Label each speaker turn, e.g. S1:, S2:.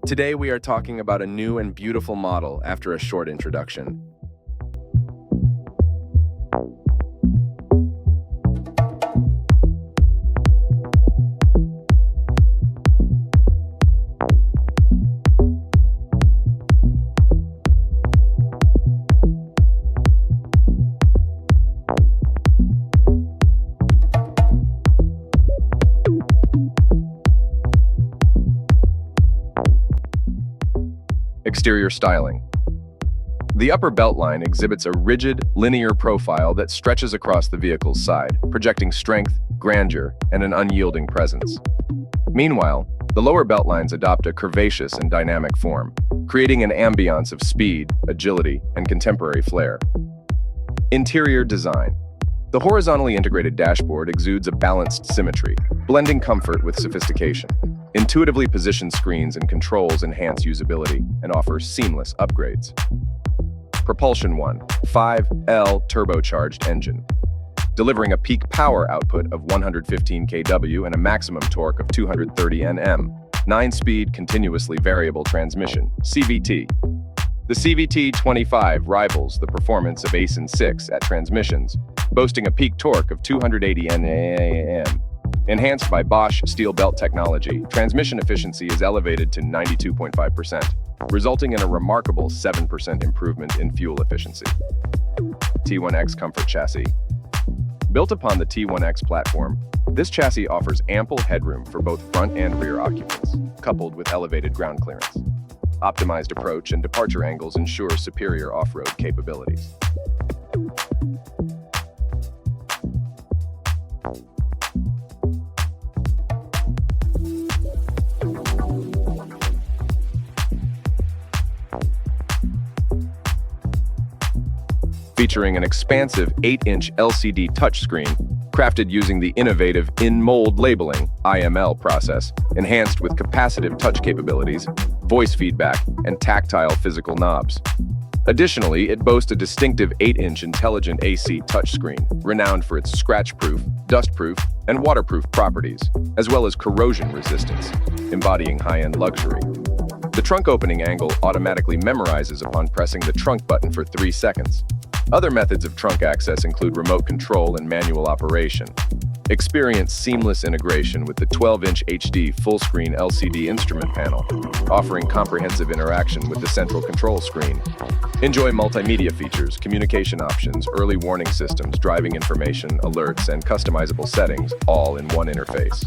S1: Today we are talking about a new and beautiful model after a short introduction. Exterior styling. The upper beltline exhibits a rigid, linear profile that stretches across the vehicle's side, projecting strength, grandeur, and an unyielding presence. Meanwhile, the lower beltlines adopt a curvaceous and dynamic form, creating an ambiance of speed, agility, and contemporary flair. Interior design. The horizontally integrated dashboard exudes a balanced symmetry, blending comfort with sophistication. Intuitively positioned screens and controls enhance usability and offer seamless upgrades. Propulsion 5L turbocharged engine, delivering a peak power output of 115 kW and a maximum torque of 230 Nm. 9-speed continuously variable transmission, CVT. The CVT-25 rivals the performance of ACEN 6 at transmissions, boasting a peak torque of 280 Nm. Enhanced by Bosch steel belt technology, transmission efficiency is elevated to 92.5%, resulting in a remarkable 7% improvement in fuel efficiency. T1X Comfort Chassis. Built upon the T1X platform, this chassis offers ample headroom for both front and rear occupants, coupled with elevated ground clearance. Optimized approach and departure angles ensure superior off-road capabilities. Featuring an expansive 8-inch LCD touchscreen, crafted using the innovative in-mold labeling (IML) process, enhanced with capacitive touch capabilities, voice feedback, and tactile physical knobs. Additionally, it boasts a distinctive 8-inch intelligent AC touchscreen, renowned for its scratch-proof, dust-proof, and waterproof properties, as well as corrosion resistance, embodying high-end luxury. The trunk opening angle automatically memorizes upon pressing the trunk button for 3 seconds. Other methods of trunk access include remote control and manual operation. Experience seamless integration with the 12-inch HD full-screen LCD instrument panel, offering comprehensive interaction with the central control screen. Enjoy multimedia features, communication options, early warning systems, driving information, alerts, and customizable settings, all in one interface.